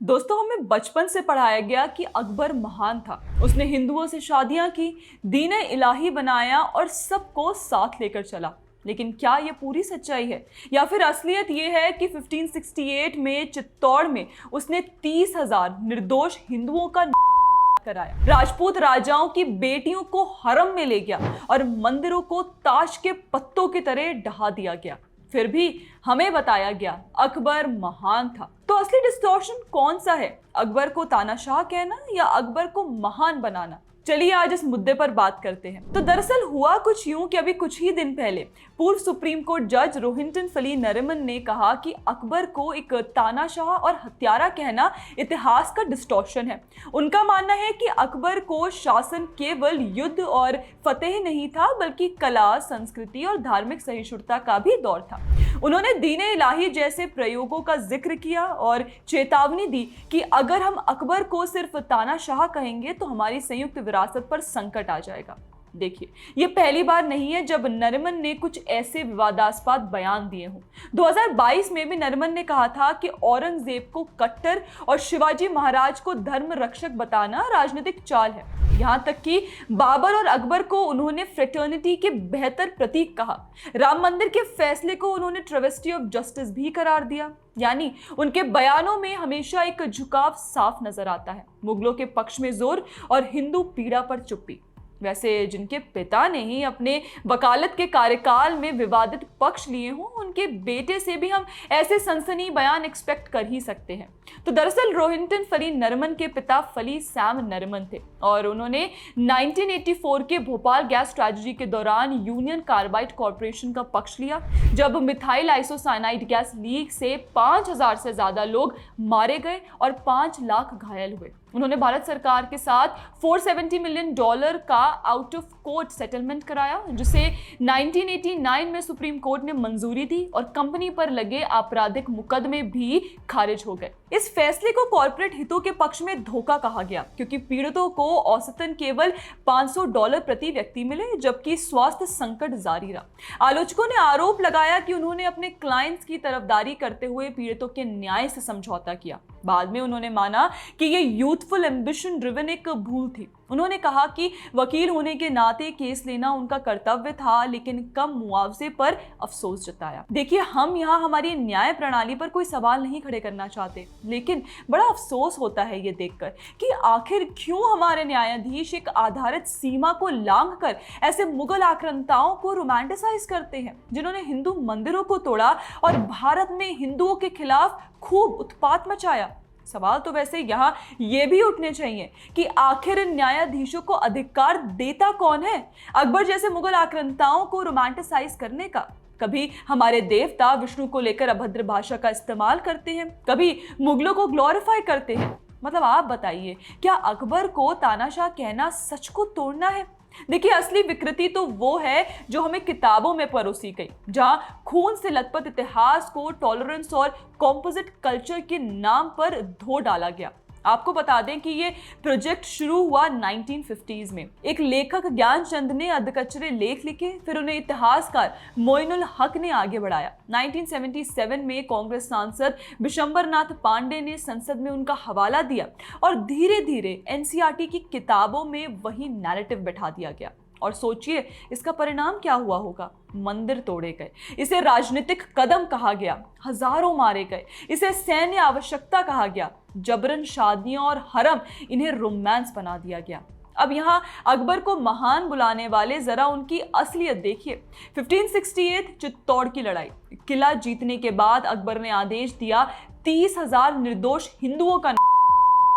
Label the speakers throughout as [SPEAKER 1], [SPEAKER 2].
[SPEAKER 1] दोस्तों, हमें बचपन से पढ़ाया गया कि अकबर महान था। उसने हिंदुओं से शादियां की, दीन इलाही बनाया और सबको साथ लेकर चला। लेकिन क्या ये पूरी सच्चाई है या फिर असलियत ये है कि 1568 में चित्तौड़ में उसने 30,000 निर्दोष हिंदुओं का कराया, राजपूत राजाओं की बेटियों को हरम में ले गया और मंदिरों को ताश के पत्तों की तरह ढहा दिया गया। फिर भी हमें बताया गया अकबर महान था। तो असली डिस्टॉर्शन कौन सा है? अकबर को तानाशाह कहना या अकबर को महान बनाना? चलिए आज इस मुद्दे पर बात करते हैं। तो दरअसल हुआ कुछ यूं कि अभी कुछ ही दिन पहले पूर्व सुप्रीम कोर्ट जज रोहिंटन फली नरिमन ने कहा कि अकबर को एक तानाशाह और हत्यारा कहना इतिहास का डिस्टॉर्शन है। उनका मानना है कि अकबर को शासन केवल युद्ध और फतेह नहीं था, बल्कि कला, संस्कृति और धार्मिक सहिष्णुता का भी दौर था। उन्होंने दीन इलाही जैसे प्रयोगों का जिक्र किया और चेतावनी दी कि अगर हम अकबर को सिर्फ तानाशाह कहेंगे तो हमारी संयुक्त विरासत पर संकट आ जाएगा। देखिए, ये पहली बार नहीं है जब नरिमन ने कुछ ऐसे विवादास्पद बयान दिए हों। 2022 में भी नरिमन ने कहा था कि औरंगजेब को कट्टर और शिवाजी महाराज को धर्म रक्षक बताना राजनीतिक चाल है। यहाँ तक कि बाबर और अकबर को उन्होंने फ्रेटर्निटी के बेहतर प्रतीक कहा। राम मंदिर के फैसले को उन्होंने ट्रेवेस्टी ऑफ जस्टिस भी करार दिया। यानी उनके बयानों में हमेशा एक झुकाव साफ नजर आता है। मुगलों के पक्ष में जोर और हिंदू पीड़ा पर चुप्पी। वैसे जिनके पिता ने ही अपने वकालत के कार्यकाल में विवादित पक्ष लिए हों, उनके बेटे से भी हम ऐसे सनसनी बयान एक्सपेक्ट कर ही सकते हैं। तो दरअसल रोहिंटन फली नरिमन के पिता फली सैम नरिमन थे और उन्होंने 1984 के भोपाल गैस ट्रेजेडी के दौरान यूनियन कार्बाइड कॉर्पोरेशन का पक्ष लिया, जब मिथाइल आइसोसाइनाइड गैस लीक से 5,000 से ज्यादा लोग मारे गए और 5 लाख घायल हुए। उन्होंने भारत सरकार के साथ $470 मिलियन का आउट ऑफ कोर्ट सेटलमेंट कराया, जिसे 1989 में सुप्रीम कोर्ट ने मंजूरी दी और कंपनी पर लगे आपराधिक मुकदमे भी खारिज हो गए। इस फैसले को कॉर्पोरेट हितों के पक्ष में धोखा कहा गया, क्योंकि पीड़ितों को औसतन केवल $500 प्रति व्यक्ति मिले, जबकि स्वास्थ्य संकट जारी रहा। आलोचकों ने आरोप लगाया कि उन्होंने अपने क्लाइंट्स की तरफदारी करते हुए पीड़ितों के न्याय से समझौता किया। बाद में उन्होंने माना कि ये यूथफुल एम्बिशन ड्रिवन एक भूल थी। उन्होंने कहा कि वकील होने के नाते केस लेना उनका कर्तव्य था, लेकिन कम मुआवजे पर अफसोस जताया। देखिए, हम यहाँ हमारी न्याय प्रणाली पर कोई सवाल नहीं खड़े करना चाहते, लेकिन बड़ा अफसोस होता है ये देखकर कि आखिर क्यों हमारे न्यायाधीश एक आधारित सीमा को लांघकर ऐसे मुगल आक्रांताओं को रोमांटिसाइज करते हैं, जिन्होंने हिंदू मंदिरों को तोड़ा और भारत में हिंदुओं के खिलाफ खूब उत्पात मचाया। सवाल तो वैसे यहाँ ये भी उठने चाहिए कि आखिर इन न्यायाधीशों को अधिकार देता कौन है अकबर जैसे मुगल आक्रांताओं को रोमांटिसाइज करने का? कभी हमारे देवता विष्णु को लेकर अभद्र भाषा का इस्तेमाल करते हैं, कभी मुगलों को ग्लोरीफाई करते हैं। मतलब आप बताइए, क्या अकबर को तानाशाह कहना सच को तोड़ना है? देखिए, असली विकृति तो वो है जो हमें किताबों में परोसी गई, जहां खून से लथपथ इतिहास को टॉलरेंस और कॉम्पोजिट कल्चर के नाम पर धो डाला गया। आपको बता दें कि ये प्रोजेक्ट शुरू हुआ 1950s में। एक लेखक ज्ञानचंद ने अधकचरे लेख लिखे, फिर उन्हें इतिहासकार मोइनुल हक ने आगे बढ़ाया। 1977 में कांग्रेस सांसद बिशंबरनाथ पांडे ने संसद में उनका हवाला दिया और धीरे धीरे एनसीईआरटी की किताबों में वही नैरेटिव बैठा दिया गया। और सोचिए इसका परिणाम क्या हुआ होगा। मंदिर तोड़े गए, इसे राजनीतिक कदम कहा गया, हजारों मारे गए, इसे सैन्य आवश्यकता कहा गया, जबरन शादियां और हरम इन्हें रोमांस बना दिया गया। अब यहाँ अकबर को महान बुलाने वाले जरा उनकी असलियत देखिए। 1568 चित्तौड़ की लड़ाई, किला जीतने के बाद अकबर ने आदेश दिया 30,000 निर्दोष हिंदुओं का,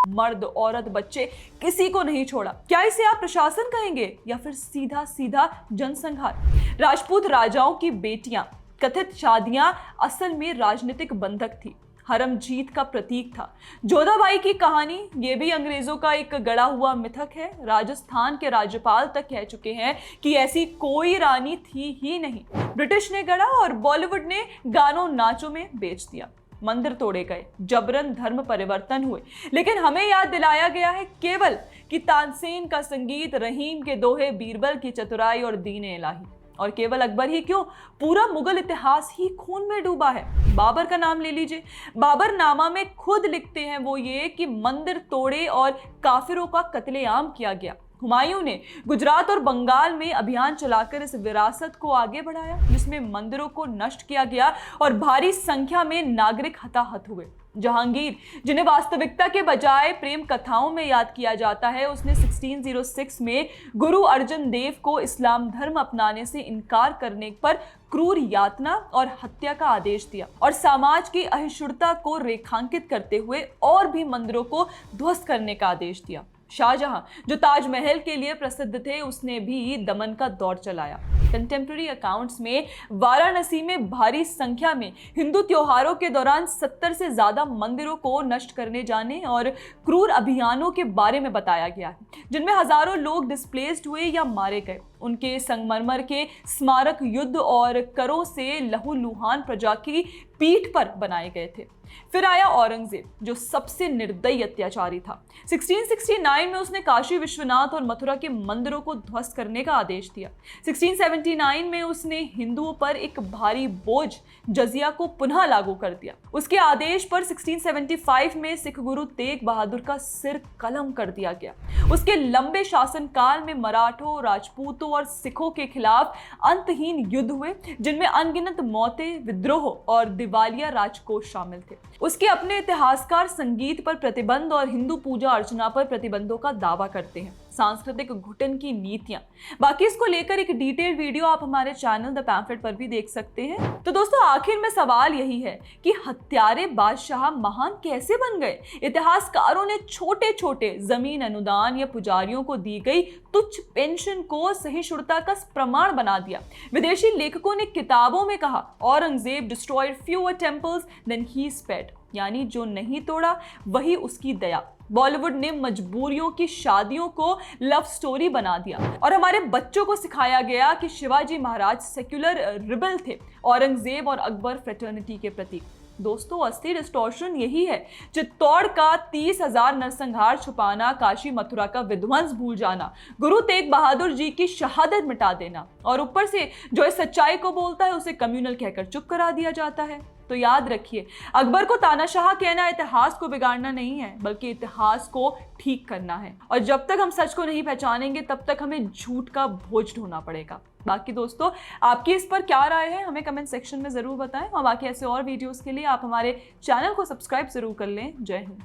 [SPEAKER 1] मर्द, औरत, बच्चे, किसी को नहीं छोड़ा। क्या इसे आप प्रशासन कहेंगे या फिर सीधा सीधा जनसंहार? राजपूत राजाओं की बेटियां, कथित शादियां असल में राजनीतिक बंधक थी, हरम जीत का प्रतीक था। जोधाबाई की कहानी ये भी अंग्रेजों का एक गढ़ा हुआ मिथक है। राजस्थान के राज्यपाल तक कह चुके हैं कि ऐसी कोई रानी थी ही नहीं। ब्रिटिश ने गढ़ा और बॉलीवुड ने गानों नाचों में बेच दिया। मंदिर तोड़े गए, जबरन धर्म परिवर्तन हुए, लेकिन हमें याद दिलाया गया है केवल कि तानसेन का संगीत, रहीम के दोहे, बीरबल की चतुराई और दीन इलाही। और केवल अकबर ही क्यों, पूरा मुगल इतिहास ही खून में डूबा है। बाबर का नाम ले लीजिए। बाबरनामा में खुद लिखते हैं वो ये कि मंदिर तोड़े और काफिरों का कत्लेआम किया गया। हुमायूं ने गुजरात और बंगाल में अभियान चलाकर इस विरासत को आगे बढ़ाया जिसमें मंदिरों को नष्ट किया गया और भारी संख्या में नागरिक हताहत हुए। जहांगीर, जिन्हें वास्तविकता के बजाय प्रेम कथाओं में याद किया जाता है, उसने 1606 में गुरु अर्जन देव को इस्लाम धर्म अपनाने से इनकार करने पर क्रूर यातना और हत्या का आदेश दिया और समाज की अहिष्णुता को रेखांकित करते हुए और भी मंदिरों को ध्वस्त करने का आदेश दिया। शाहजहां, जो ताजमहल के लिए प्रसिद्ध थे, उसने भी दमन का दौर चलाया। कंटेम्प्रेरी अकाउंट्स में वाराणसी में भारी संख्या में हिंदू त्योहारों के दौरान 70 से ज्यादा मंदिरों को नष्ट करने जाने और क्रूर अभियानों के बारे में बताया गया है, जिनमें हजारों लोग डिस्प्लेस्ड हुए या मारे गए। उनके संगमरमर के स्मारक युद्ध और करों से लहूलुहान प्रजा की पीठ पर बनाए गए थे। फिर आया औरंगजेब, जो सबसे निर्दयी अत्याचारी था। 1669 में उसने काशी विश्वनाथ और मथुरा के मंदिरों को ध्वस्त करने का आदेश दिया। 1679 में उसने हिंदुओं पर एक भारी बोझ जजिया को पुनः लागू कर दिया। उसके आदेश पर 1675 में सिख गुरु तेग बहादुर का सिर कलम कर दिया गया। उसके लंबे शासनकाल में मराठों, राजपूतों और सिखों के खिलाफ अंतहीन युद्ध हुए, जिनमें अनगिनत मौतें, विद्रोह और दिवालिया राजकोष शामिल थे। उसके अपने इतिहासकार संगीत पर प्रतिबंध और हिंदू पूजा अर्चना पर प्रतिबंधों का दावा करते हैं। सांस्कृतिक घुटन की नीतियां, बाकी इसको लेकर एक डिटेल्ड वीडियो आप हमारे चैनल द पैम्फलेट पर भी देख सकते हैं। तो दोस्तों, आखिर में सवाल यही है कि हत्यारे बादशाह महान कैसे बन गए? इतिहासकारों ने छोटे छोटे जमीन अनुदान या पुजारियों को दी गई तुच्छ पेंशन को सहिष्णुता का प्रमाण बना दिया। विदेशी लेखकों ने किताबों में कहा, Aurangzeb destroyed fewer temples than he spared, यानी जो नहीं तोड़ा वही उसकी दया। बॉलीवुड ने मजबूरियों की शादियों को लव स्टोरी बना दिया और हमारे बच्चों को सिखाया गया कि शिवाजी महाराज सेक्युलर रिबल थे, औरंगजेब और अकबर फ्रेटर्निटी के प्रतीक। दोस्तों, असली डिस्टॉर्शन यही है। चित्तौड़ का 30,000 नरसंहार छुपाना, काशी मथुरा का विध्वंस भूल जाना, गुरु तेग बहादुर जी की शहादत मिटा देना और ऊपर से जो इस सच्चाई को बोलता है उसे कम्युनल कहकर चुप करा दिया जाता है। तो याद रखिए, अकबर को तानाशाह कहना इतिहास को बिगाड़ना नहीं है, बल्कि इतिहास को ठीक करना है। और जब तक हम सच को नहीं पहचानेंगे तब तक हमें झूठ का बोझ ढोना पड़ेगा। बाकी दोस्तों, आपकी इस पर क्या राय है हमें कमेंट सेक्शन में जरूर बताएं और बाकी ऐसे और वीडियोस के लिए आप हमारे चैनल को सब्सक्राइब जरूर कर लें। जय हिंद।